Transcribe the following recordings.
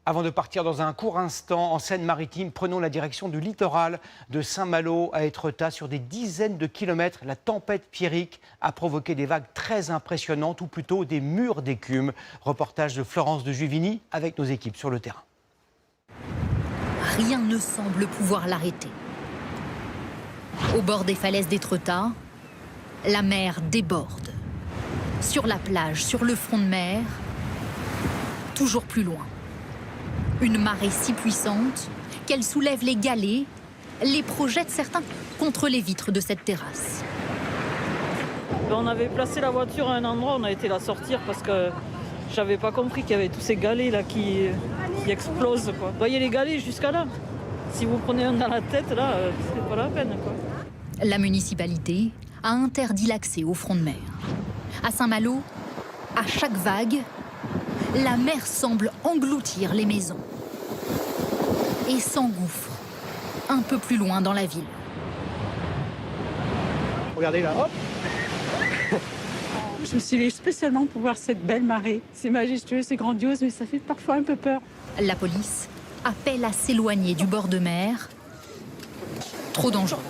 Avant de partir dans un court instant en Seine-Maritime, prenons la direction du littoral de Saint-Malo à Étretat. Sur des dizaines de kilomètres, la tempête Pierrick a provoqué des vagues très impressionnantes, ou plutôt des murs d'écume. Reportage de Florence de Juvigny avec nos équipes sur le terrain. Rien ne semble pouvoir l'arrêter. Au bord des falaises d'Étretat, la mer déborde. Sur la plage, sur le front de mer, toujours plus loin. Une marée si puissante qu'elle soulève les galets, les projette certains contre les vitres de cette terrasse. On avait placé la voiture à un endroit, on a été la sortir parce que j'avais pas compris qu'il y avait tous ces galets là qui explosent, quoi. Vous voyez les galets jusqu'à là. Si vous prenez un dans la tête, là, c'est pas la peine, quoi. La municipalité a interdit l'accès au front de mer. À Saint-Malo, à chaque vague, la mer semble engloutir les maisons et s'engouffre un peu plus loin dans la ville. Regardez là, hop. Je me suis levée spécialement pour voir cette belle marée. C'est majestueux, c'est grandiose, mais ça fait parfois un peu peur. La police appelle à s'éloigner du bord de mer. Trop dangereux.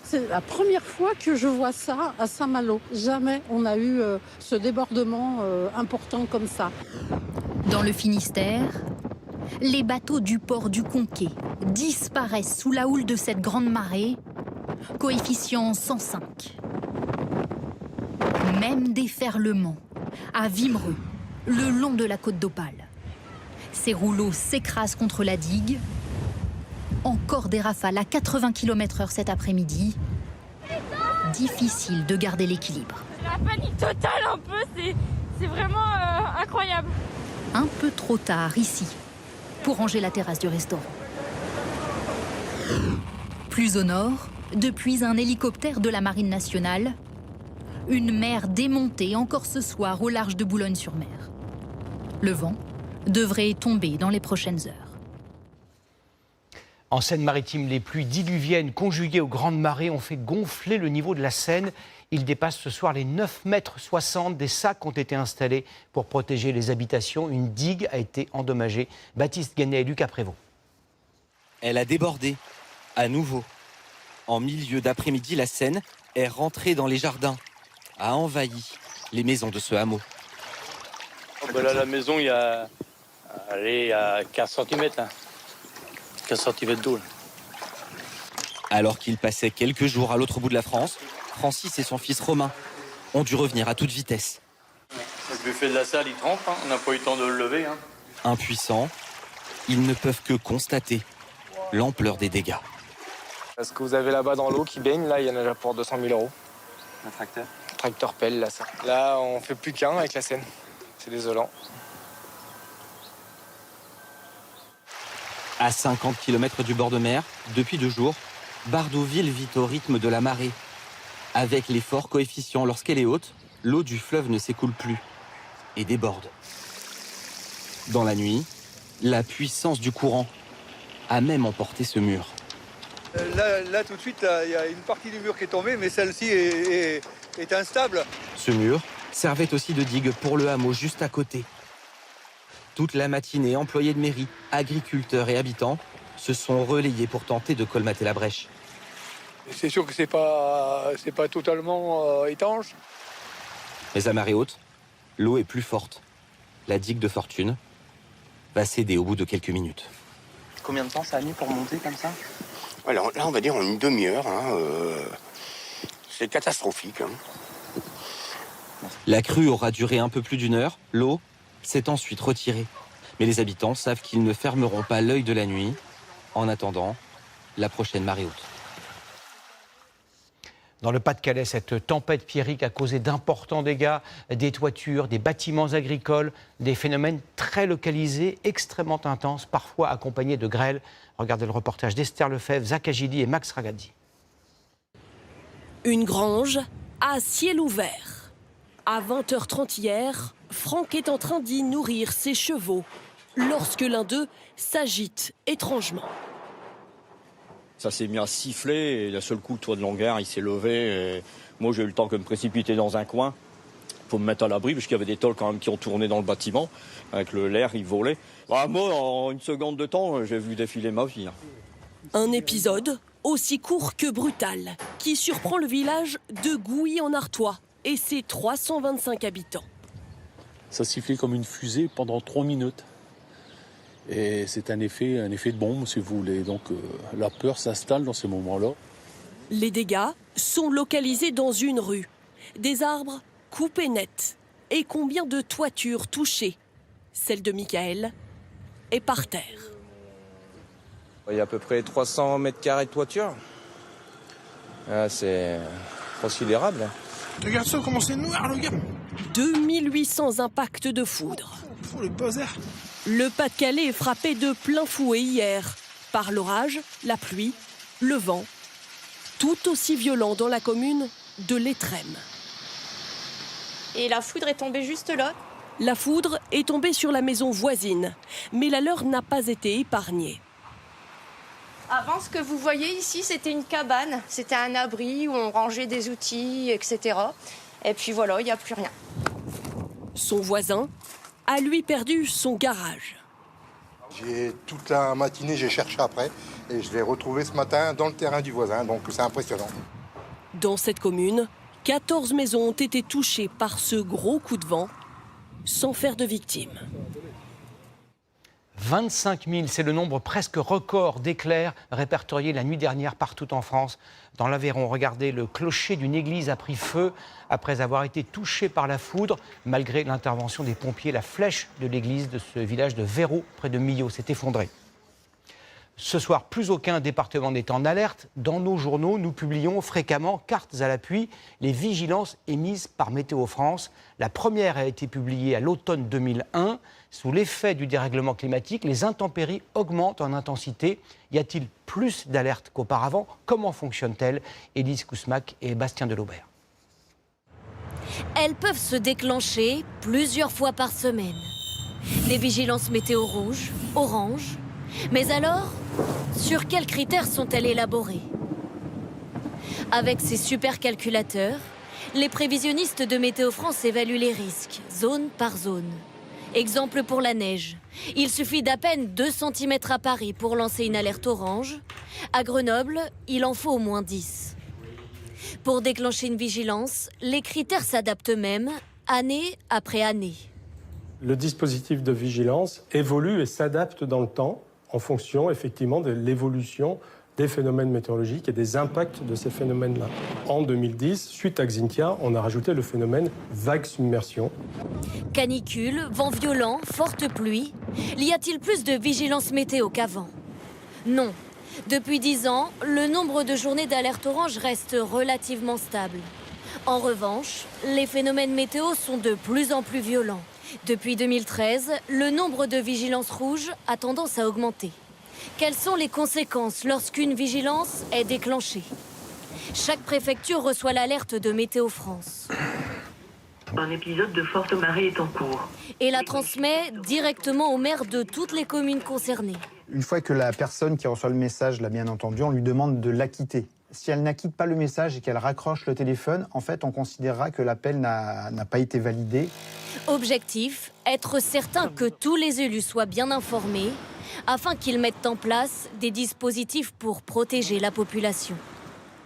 C'est la première fois que je vois ça à Saint-Malo. Jamais on a eu ce débordement important comme ça. Dans le Finistère, les bateaux du port du Conquet disparaissent sous la houle de cette grande marée, coefficient 105. Même déferlement à Wimereux, le long de la côte d'Opale. Ces rouleaux s'écrasent contre la digue. Encore des rafales à 80 km/h cet après-midi. Difficile de garder l'équilibre. C'est la panique totale un peu, c'est vraiment incroyable. Un peu trop tard ici, pour ranger la terrasse du restaurant. Plus au nord, depuis un hélicoptère de la Marine nationale, une mer démontée encore ce soir au large de Boulogne-sur-Mer. Le vent devrait tomber dans les prochaines heures. En Seine-Maritime, les pluies diluviennes conjuguées aux grandes marées ont fait gonfler le niveau de la Seine. Il dépasse ce soir les 9,60 m. Des sacs ont été installés pour protéger les habitations. Une digue a été endommagée. Baptiste Guenet et Lucas Prévost. Elle a débordé, à nouveau. En milieu d'après-midi, la Seine est rentrée dans les jardins, a envahi les maisons de ce hameau. Là, la maison, il y a 15 cm. 15 cm d'eau. Alors qu'il passait quelques jours à l'autre bout de la France, Francis et son fils Romain ont dû revenir à toute vitesse. Le buffet de la salle, il trempe, hein. On n'a pas eu le temps de le lever. Hein. Impuissants, ils ne peuvent que constater l'ampleur des dégâts. Ce que vous avez là-bas dans l'eau qui baigne, là, il y en a déjà pour 200 000 €. Un tracteur. Un tracteur pelle, là, ça. Là, on fait plus qu'un avec la Seine. C'est désolant. À 50 km du bord de mer, depuis 2 jours, Bardouville vit au rythme de la marée. Avec les forts coefficients lorsqu'elle est haute, l'eau du fleuve ne s'écoule plus et déborde. Dans la nuit, la puissance du courant a même emporté ce mur. Là, tout de suite, il y a une partie du mur qui est tombée, mais celle-ci est instable. Ce mur servait aussi de digue pour le hameau juste à côté. Toute la matinée, employés de mairie, agriculteurs et habitants se sont relayés pour tenter de colmater la brèche. C'est sûr que c'est pas totalement étanche. Mais à marée haute, l'eau est plus forte. La digue de fortune va céder au bout de quelques minutes. Combien de temps ça a mis pour monter comme ça? Alors là, on va dire en une demi-heure. C'est catastrophique. La crue aura duré un peu plus d'1 heure. L'eau s'est ensuite retirée. Mais les habitants savent qu'ils ne fermeront pas l'œil de la nuit en attendant la prochaine marée haute. Dans le Pas-de-Calais, cette tempête Pierrick a causé d'importants dégâts, des toitures, des bâtiments agricoles, des phénomènes très localisés, extrêmement intenses, parfois accompagnés de grêle. Regardez le reportage d'Esther Lefebvre, Zach Agili et Max Ragazzi. Une grange à ciel ouvert. À 20h30 hier, Franck est en train d'y nourrir ses chevaux lorsque l'un d'eux s'agite étrangement. Ça s'est mis à siffler et d'un seul coup, le toit de l'hangar, il s'est levé. Et moi, j'ai eu le temps de me précipiter dans un coin pour me mettre à l'abri, parce qu'il y avait des tôles quand même qui ont tourné dans le bâtiment. Avec l'air, il volait. Bah, moi, en une seconde de temps, j'ai vu défiler ma vie. Un épisode aussi court que brutal qui surprend le village de Gouy-en-Artois et ses 325 habitants. Ça sifflait comme une fusée pendant 3 minutes. Et c'est un effet de bombe, si vous voulez. Donc la peur s'installe dans ces moments-là. Les dégâts sont localisés dans une rue. Des arbres coupés net. Et combien de toitures touchées? Celle de Michael est par terre. Il y a à peu près 300 mètres carrés de toiture. Ah, c'est considérable. Regarde ça, comment c'est noir, le gars. 2800 impacts de foudre. Faut le bazar. Le Pas-de-Calais est frappé de plein fouet hier par l'orage, la pluie, le vent, tout aussi violent dans la commune de l'Étrême. Et la foudre est tombée juste là. La foudre est tombée sur la maison voisine, mais la leur n'a pas été épargnée. Avant, ce que vous voyez ici, c'était une cabane. C'était un abri où on rangeait des outils, etc. Et puis voilà, il n'y a plus rien. Son voisin a lui perdu son garage. Toute la matinée, j'ai cherché après et je l'ai retrouvé ce matin dans le terrain du voisin, donc c'est impressionnant. Dans cette commune, 14 maisons ont été touchées par ce gros coup de vent, sans faire de victimes. 25 000, c'est le nombre presque record d'éclairs répertoriés la nuit dernière partout en France. Dans l'Aveyron, regardez, le clocher d'une église a pris feu après avoir été touché par la foudre. Malgré l'intervention des pompiers, la flèche de l'église de ce village de Véro, près de Millau, s'est effondrée. Ce soir, plus aucun département n'est en alerte. Dans nos journaux, nous publions fréquemment, cartes à l'appui, les vigilances émises par Météo France. La première a été publiée à l'automne 2001. Sous l'effet du dérèglement climatique, les intempéries augmentent en intensité. Y a-t-il plus d'alertes qu'auparavant? Comment fonctionnent-elles? Élise Kousmac et Bastien Delaubert. Elles peuvent se déclencher plusieurs fois par semaine. Les vigilances météo rouges, orange. Mais alors, sur quels critères sont-elles élaborées? Avec ces supercalculateurs, les prévisionnistes de Météo France évaluent les risques, zone par zone. Exemple pour la neige. Il suffit d'à peine 2 cm à Paris pour lancer une alerte orange. À Grenoble, il en faut au moins 10. Pour déclencher une vigilance, les critères s'adaptent même, année après année. Le dispositif de vigilance évolue et s'adapte dans le temps en fonction effectivement de l'évolution des phénomènes météorologiques et des impacts de ces phénomènes-là. En 2010, suite à Xynthia, on a rajouté le phénomène vague submersion. Canicule, vent violent, forte pluie. Y a-t-il plus de vigilance météo qu'avant? Non. Depuis 10 ans, le nombre de journées d'alerte orange reste relativement stable. En revanche, les phénomènes météo sont de plus en plus violents. Depuis 2013, le nombre de vigilances rouges a tendance à augmenter. Quelles sont les conséquences lorsqu'une vigilance est déclenchée? Chaque préfecture reçoit l'alerte de Météo France. Un épisode de forte marée est en cours. Et la transmet directement au maire de toutes les communes concernées. Une fois que la personne qui reçoit le message l'a bien entendu, on lui demande de l'acquitter. Si elle n'acquitte pas le message et qu'elle raccroche le téléphone, en fait, on considérera que l'appel n'a pas été validé. Objectif, être certain que tous les élus soient bien informés afin qu'ils mettent en place des dispositifs pour protéger la population.